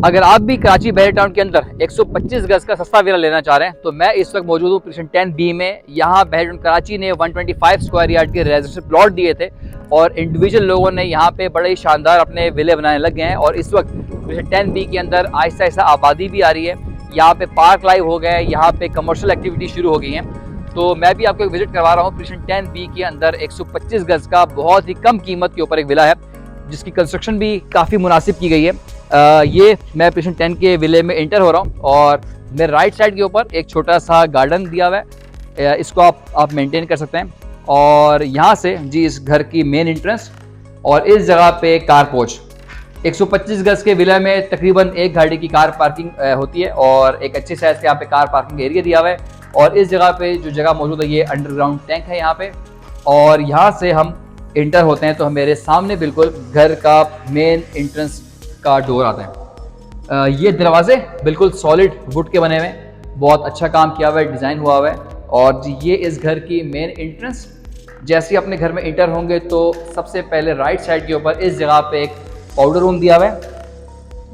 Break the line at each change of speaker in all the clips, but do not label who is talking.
अगर आप भी कराची बहरी टाउन के अंदर 125 गज का सस्ता विला लेना चाह रहे हैं तो मैं इस वक्त मौजूद हूँ पोजीशन 10B में। यहाँ बहरी टाउन कराची ने 125 स्क्वायर यार्ड के रेजिडेंशियल प्लॉट दिए थे और इंडिविजुअल लोगों ने यहाँ पे बड़े ही शानदार अपने विले बनाने लग गए हैं। और इस वक्त पोजीशन 10B के अंदर आहिस्ता आहिस्ता आबादी भी आ रही है। यहाँ पे पार्क लाइव हो गए हैं, यहाँ पे कमर्शियल एक्टिविटी शुरू हो गई हैं। तो मैं भी आपको एक विजिट करवा रहा हूँ। पोजीशन 10B के अंदर 125 गज का बहुत ही कम कीमत के ऊपर एक विला है जिसकी कंस्ट्रक्शन भी काफ़ी मुनासिब की गई है। ये मैं पोजीशन 10 के विले में एंटर हो रहा हूँ और मेरे राइट साइड के ऊपर एक छोटा सा गार्डन दिया हुआ है, इसको आप मेंटेन कर सकते हैं। और यहाँ से जी इस घर की मेन एंट्रेंस और इस जगह पे कार पोर्च। 125 गज के विला में तकरीबन एक गाड़ी की कार पार्किंग होती है और एक अच्छे साइज के यहाँ पे कार पार्किंग एरिया दिया हुआ है। और इस जगह पे जो जगह मौजूद है ये अंडरग्राउंड टैंक है यहाँ पे। और यहाँ से हम एंटर होते हैं तो मेरे सामने बिल्कुल घर का मेन एंट्रेंस का डोर आता है। ये दरवाजे बिल्कुल सॉलिड वुड के बने हुए हैं, बहुत अच्छा काम किया हुआ है, डिज़ाइन हुआ हुआ है। और ये इस घर की मेन एंट्रेंस। जैसे ही अपने घर में एंटर होंगे तो सबसे पहले राइट साइड के ऊपर इस जगह पे एक पाउडर रूम दिया हुआ है।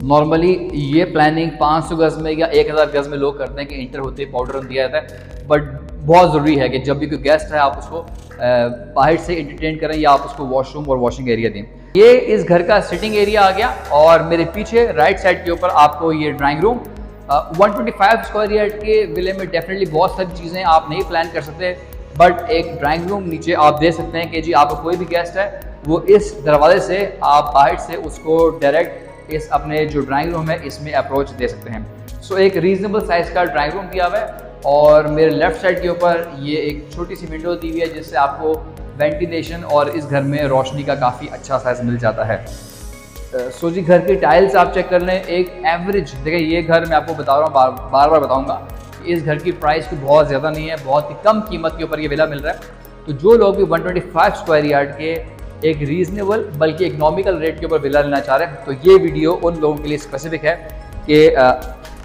नॉर्मली ये प्लानिंग 500 गज में या 1000 गज में लोग करते हैं कि इंटर होते ही पाउडर रूम दिया जाता है, बट बहुत ज़रूरी है कि जब भी कोई गेस्ट है आप उसको बाहर से एंटरटेन करें या आप उसको वॉशरूम और वॉशिंग एरिया दें। ये इस घर का सिटिंग एरिया आ गया और मेरे पीछे राइट साइड के ऊपर आपको ये ड्राइंग रूम। 125 स्क्वायर यार्ड के विले में डेफिनेटली बहुत सारी चीज़ें आप नहीं प्लान कर सकते, बट एक ड्राइंग रूम नीचे आप दे सकते हैं कि जी आपका कोई भी गेस्ट है वो इस दरवाजे से आप बाहर से उसको डायरेक्ट इस अपने जो ड्राइंग रूम है इसमें अप्रोच दे सकते हैं। सो एक रीजनेबल साइज़ का ड्राइंग रूम दिया हुआ है। और मेरे लेफ़्ट साइड के ऊपर ये एक छोटी सी विंडो दी हुई है जिससे आपको वेंटिलेशन और इस घर में रोशनी का काफ़ी अच्छा साइज़ मिल जाता है। सो जी घर की टाइल्स आप चेक कर लें, एक एवरेज देखिए ये घर मैं आपको बता रहा हूँ, बार बार बताऊँगा कि इस घर की प्राइस भी बहुत ज़्यादा नहीं है, बहुत ही कम कीमत के ऊपर ये विला मिल रहा है। तो जो लोग भी 125 स्क्वायर यार्ड के एक रीज़नेबल बल्कि इकनॉमिकल रेट के ऊपर विला लेना चाह रहे हैं तो ये वीडियो उन लोगों के लिए स्पेसिफिक है कि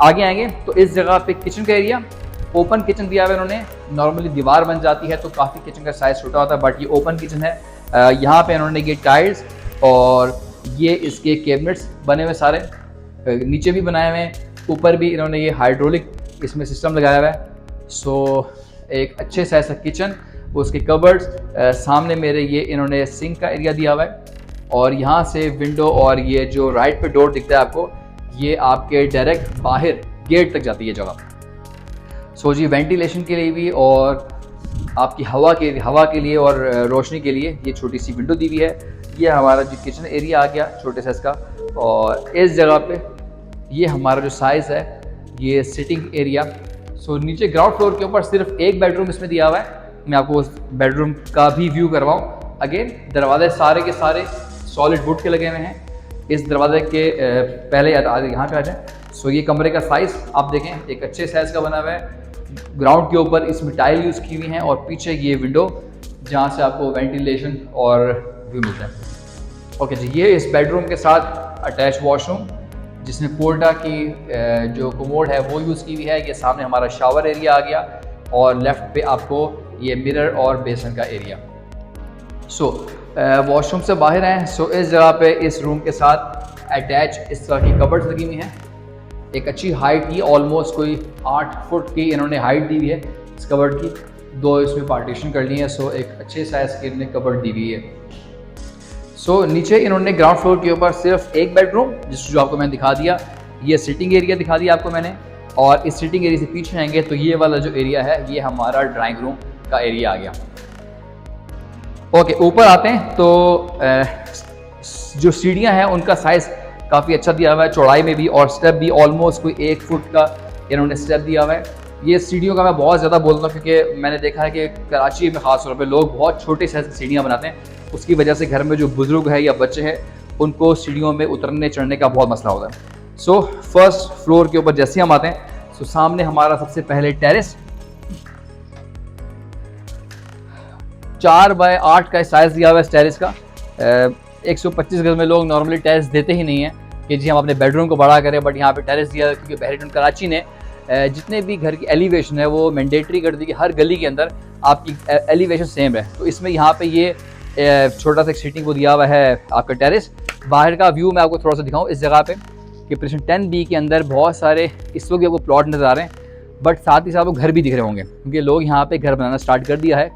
आगे आएंगे। तो इस जगह पे किचन का एरिया, ओपन किचन दिया हुआ है इन्होंने। नॉर्मली दीवार बन जाती है तो काफ़ी किचन का साइज़ छोटा होता है, बट ये ओपन किचन है। यहाँ पे इन्होंने ये टाइल्स और ये इसके कैबिनेट्स बने हुए सारे, नीचे भी बनाए हुए हैं, ऊपर भी इन्होंने ये हाइड्रोलिक इसमें सिस्टम लगाया हुआ है। सो एक अच्छे साइज का किचन, उसके कबर्ड्स, सामने मेरे ये इन्होंने सिंक का एरिया दिया हुआ है। और यहाँ से विंडो और ये जो राइट पे डोर दिखता है आपको, ये आपके डायरेक्ट बाहर गेट तक जाती है जगह। सो जी वेंटिलेशन के लिए भी और आपकी हवा के लिए और रोशनी के लिए ये छोटी सी विंडो दी हुई है। ये हमारा जो किचन एरिया आ गया छोटे साइज का। और इस जगह पे ये हमारा जो साइज़ है ये सिटिंग एरिया। सो नीचे ग्राउंड फ्लोर के ऊपर सिर्फ एक बेडरूम इसमें दिया हुआ है। मैं आपको उस बेडरूम का भी व्यू करवाऊँ। अगेन दरवाजे सारे के सारे सॉलिड वुड के लगे हुए हैं। इस दरवाजे के पहले यहाँ पे आ जाए। सो ये कमरे का साइज़ आप देखें, एक अच्छे साइज़ का बना हुआ है। ग्राउंड के ऊपर इसमें टाइल यूज़ की हुई हैं और पीछे ये विंडो जहाँ से आपको वेंटिलेशन और व्यू मिलता है। ओके जी, ये इस बेडरूम के साथ अटैच वॉशरूम जिसमें पोर्टा की जो कमोड है वो यूज़ की हुई है। ये सामने हमारा शावर एरिया आ गया और लेफ़्ट पे आपको ये मिरर और बेसन का एरिया। सो वॉशरूम से बाहर आए। सो इस जगह पे इस रूम के साथ अटैच इस तरह की कबर्ड्स लगी हुई हैं। एक अच्छी हाइट की, ऑलमोस्ट कोई 8 फुट की इन्होंने हाइट दी हुई है इस कबर्ड की। 2 इसमें पार्टीशन कर ली है। सो एक अच्छे साइज़ की इन्होंने कबर्ड दी हुई है। सो नीचे इन्होंने ग्राउंड फ्लोर के ऊपर सिर्फ एक बेडरूम जो आपको मैंने दिखा दिया, ये सिटिंग एरिया दिखा दिया आपको मैंने। और इस सिटिंग एरिया से पीछे आएंगे तो ये वाला जो एरिया है ये हमारा ड्राइंग रूम का एरिया आ गया। ओके, ऊपर आते हैं तो जो सीढ़ियाँ हैं उनका साइज़ काफ़ी अच्छा दिया हुआ है, चौड़ाई में भी, और स्टेप भी ऑलमोस्ट कोई 1 फुट का इन्होंने स्टेप दिया हुआ है। ये सीढ़ियों का मैं बहुत ज़्यादा बोलता हूँ क्योंकि मैंने देखा है कि कराची में ख़ास तौर पे लोग बहुत छोटे साइज़ की सीढ़ियाँ बनाते हैं। उसकी वजह से घर में जो बुज़ुर्ग है या बच्चे हैं उनको सीढ़ियों में उतरने चढ़ने का बहुत मसला होता है। सो फर्स्ट फ्लोर के ऊपर जैसे हम आते हैं सो सामने हमारा सबसे पहले टेरेस, 4 बाय 8 का साइज़ दिया हुआ है इस टेरेस का। 125 गज में लोग नॉर्मली टेरेस देते ही नहीं है कि जी हम अपने बेडरूम को बड़ा करें, बट यहाँ पे टेरेस दिया है क्योंकि बहरी टाउन कराची ने जितने भी घर की एलिवेशन है वो मैंडेटरी कर दी कि हर गली के अंदर आपकी एलिवेशन सेम है। तो इसमें यहाँ पे ये छोटा सा सीटिंग को दिया हुआ है आपका टेरेस। बाहर का व्यू मैं आपको थोड़ा सा दिखाऊँ। इस जगह पे कि प्रीशन 10B के अंदर बहुत सारे इस वक्त आपको प्लॉट नज़र आ रहे हैं, बट साथ ही साथ आपको घर भी दिख रहे होंगे, क्योंकि लोग यहाँ पे घर बनाना स्टार्ट कर दिया है।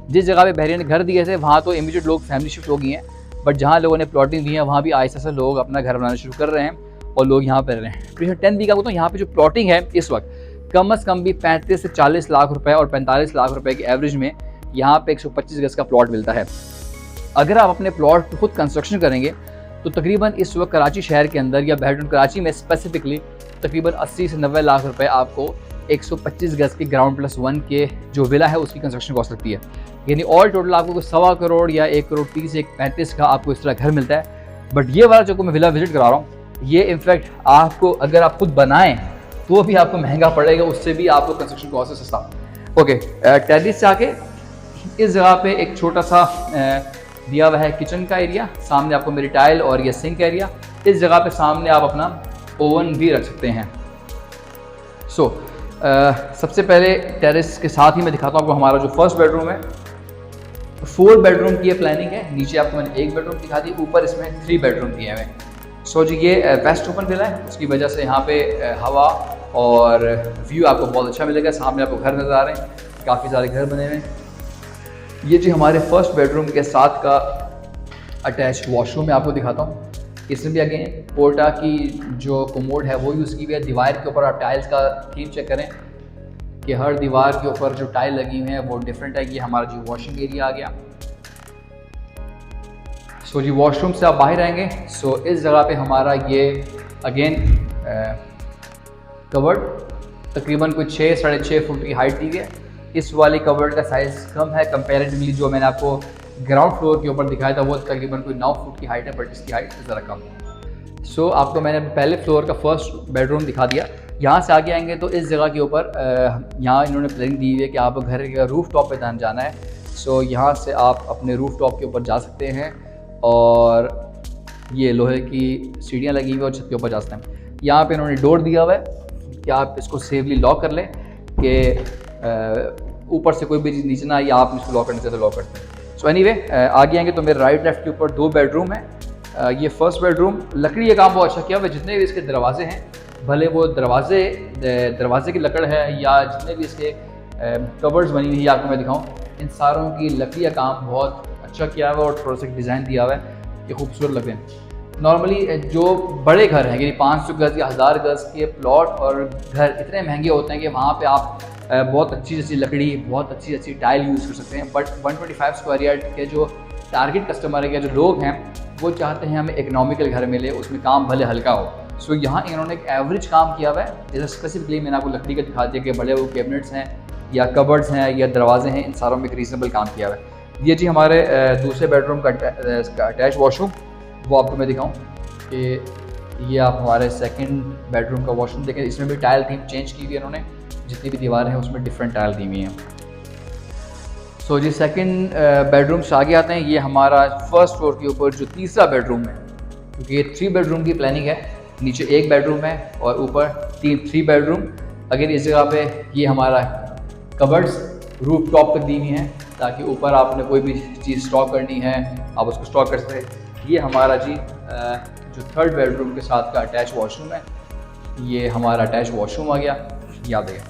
जिस जगह पे बहरीन ने घर दिए थे वहाँ तो इमीडिएट लोग फैमिली शिफ्ट हो गई हैं, बट जहाँ लोगों ने प्लॉटिंग दी है वहाँ भी आहिस्ता से लोग अपना घर बनाना शुरू कर रहे हैं और लोग यहाँ पर रहे हैं। प्रीशन 10B का तो यहाँ पे जो प्लॉटिंग है इस वक्त कम से कम भी 35 से 40 लाख रुपए और 45 लाख रुपए की एवरेज में यहाँ पे 125 गज का प्लॉट मिलता है। अगर आप अपने प्लॉट पर खुद कंस्ट्रक्शन करेंगे तो तकरीबन इस वक्त कराची शहर के अंदर या बहरीन कराची में स्पेसिफिकली तकरीबन 80 से 90 लाख रुपए आपको 125 गज की ग्राउंड प्लस 1 के जो विला है उसकी कंस्ट्रक्शन कॉस्ट लगती है। यानी ऑल टोटल आपको 1.25 करोड़ या 1 करोड़ 30 1.35 का आपको इस तरह घर मिलता है। बट ये वाला जो मैं विला विजिट करा रहा हूँ ये इनफैक्ट आपको अगर आप खुद बनाएं तो भी आपको महंगा पड़ेगा, उससे भी आपको कंस्ट्रक्शन कॉस्ट है सस्ता। ओके, टेरेस से आके इस जगह पे एक छोटा सा दिया हुआ है किचन का एरिया, सामने आपको मेरी टाइल और ये सिंक एरिया। इस जगह पे सामने आप अपना ओवन भी रख सकते हैं। सबसे पहले टेरेस के साथ ही मैं दिखाता हूँ आपको हमारा जो फर्स्ट बेडरूम है। 4 बेडरूम की ये प्लानिंग है। नीचे आपको मैंने 1 बेडरूम दिखा दी, ऊपर इसमें 3 बेडरूम दिए हुए हैं। जी ये वेस्ट ओपन विला है, उसकी वजह से यहाँ पे हवा और व्यू आपको बहुत अच्छा मिलेगा। सामने आपको घर नज़र आ रहे हैं, काफ़ी सारे घर बने हुए हैं। ये जी हमारे फर्स्ट बेडरूम के साथ का अटैच वॉशरूम मैं आपको दिखाता हूँ। इसमें भी अगेन पोर्टा की जो कमोड है वो यूज़ की हुई है। दीवार के ऊपर आप टाइल्स का थीम चेक करें कि हर दीवार के ऊपर जो टाइल लगी हुई है वो डिफरेंट है। ये हमारा जो वॉशिंग एरिया आ गया। जी वॉशरूम से आप बाहर आएंगे। इस जगह पे हमारा ये अगेन कवर्ड तकरीबन कोई 6 साढ़े 6 फुट की हाइट दी है। इस वाली कवर्ड का साइज़ कम है कंपैरेटिवली जो मैंने आपको ग्राउंड फ्लोर के ऊपर दिखाया था वो तकरीबन कोई 9 फुट की हाइट है, बट इसकी हाइट ज़रा कम है। आपको मैंने पहले फ्लोर का फर्स्ट बेडरूम दिखा दिया। यहाँ से आगे आएंगे तो इस जगह के ऊपर यहाँ इन्होंने प्लानिंग दी हुई है कि आप घर के रूफ टॉप पर जाना है। यहाँ से आप अपने रूफ टॉप के ऊपर जा सकते हैं और ये लोहे की सीढ़ियाँ लगी हुई है और छत के ऊपर जा सकते हैं। यहाँ पे इन्होंने डोर दिया हुआ है कि आप इसको सेफली लॉक कर लें कि ऊपर से कोई भी चीज़ नीचे ना आए, या आप इसको लॉक करने से तो लॉक करते हैं। एनीवे आगे आएंगे तो मेरे राइट लेफ्ट के ऊपर 2 बेडरूम है। ये फर्स्ट बेडरूम लकड़ी का काम बहुत अच्छा किया हुआ है। जितने भी इसके दरवाजे हैं, भले वो दरवाजे की लकड़ है या जितने भी इसके कवर्स बनी हुई है आपको मैं दिखाऊं, इन सारों की लकड़ी का काम बहुत अच्छा किया हुआ है और थोड़ा सा डिज़ाइन दिया हुआ है, ये खूबसूरत लगे हैं। नॉर्मली जो बड़े घर हैं, यानी 500 गज़ या 1000 गज़ के प्लॉट और घर इतने महंगे होते हैं कि वहाँ पे आप बहुत अच्छी लकड़ी, बहुत अच्छी टाइल यूज़ कर सकते हैं। बट 125 स्क्वायर यार्ड के जो टारगेट कस्टमर है या जो लोग हैं वो चाहते हैं हमें इकोनॉमिकल घर मिले, उसमें काम भले हल्का हो। यहाँ इन्होंने एक एवरेज काम किया हुआ है। जैसे स्पेसिफिकली मैंने आपको लकड़ी का दिखा दिया कि बड़े वो कैबिनेट्स हैं या कबर्ड्स हैं या दरवाजे हैं, इन सारों में एक रीजनेबल काम किया हुआ है। ये जी हमारे दूसरे बेडरूम का अटैच वॉशरूम, वो आपको मैं दिखाऊँ कि ये आप हमारे सेकंड बेडरूम का वॉशरूम देखें। इसमें भी टाइल थीम चेंज की हुई है इन्होंने, जितनी भी दीवारें हैं उसमें डिफरेंट टाइल दी हुई हैं। जी सेकंड बेडरूम से आगे आते हैं। ये हमारा फर्स्ट फ्लोर के ऊपर जो तीसरा बेडरूम है, क्योंकि ये 3 बेडरूम की प्लानिंग है। नीचे 1 बेडरूम है और ऊपर 3 बेडरूम। अगर इस जगह पे ये हमारा कबर्ड्स रूफ टॉप तक दी हुई हैं ताकि ऊपर आपने कोई भी चीज़ स्टॉक करनी है आप उसको स्टॉक कर सकते। ये हमारा जी जो 3rd बेडरूम के साथ का अटैच वॉशरूम है, ये हमारा अटैच वॉशरूम आ गया, याद है।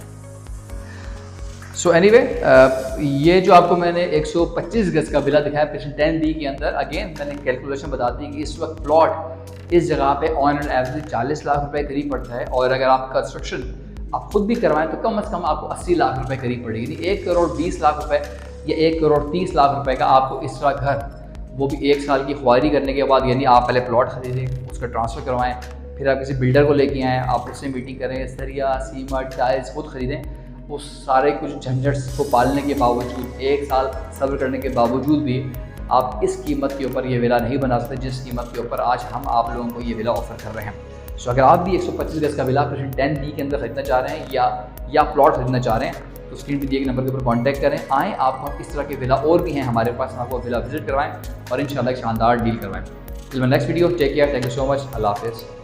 एनीवे ये जो आपको मैंने 125 गज का विला दिखाया प्रीशन 10B के अंदर, अगेन मैंने कैलकुलेशन बता दी कि इस वक्त प्लॉट इस जगह पे ऑन एंड एवरेज 40 लाख रुपए करीब पड़ता है, और अगर आप कंस्ट्रक्शन आप खुद भी करवाएं तो कम से कम आपको 80 लाख रुपए करीब पड़ेगी। यानी 1 करोड़ 20 लाख रुपए या 1 करोड़ 30 लाख रुपए का आपको इस तरह घर, वो भी 1 साल की ख्वारी करने के बाद। यानी आप पहले प्लॉट खरीदें, उसका ट्रांसफ़र करवाएं, फिर आप किसी बिल्डर को लेके आएँ, आप उससे मीटिंग करें, सरिया सीमेंट टाइल्स खुद खरीदें। उस सारे कुछ झंझट को पालने के बावजूद, 1 साल सब्र करने के बावजूद भी आप इस कीमत के ऊपर ये विला नहीं बना सकते जिस कीमत के ऊपर आज हम आप लोगों को ये विला ऑफ़र कर रहे हैं। अगर आप भी 125 गज का विला प्रीशन 10B के अंदर खरीदना चाह रहे हैं या प्लॉट खरीदना चाह रहे हैं तो स्क्रीन पर दिए गए नंबर के ऊपर कॉन्टैक्ट करें। आएँ, आपको इस तरह के विला और भी हैं हमारे पास, हम आपको विला विजिट करवाएँ और इंशाल्लाह एक शानदार डील करवाएँ। Till my next video, take care, thank you so much, अल्लाह हाफ़िज़।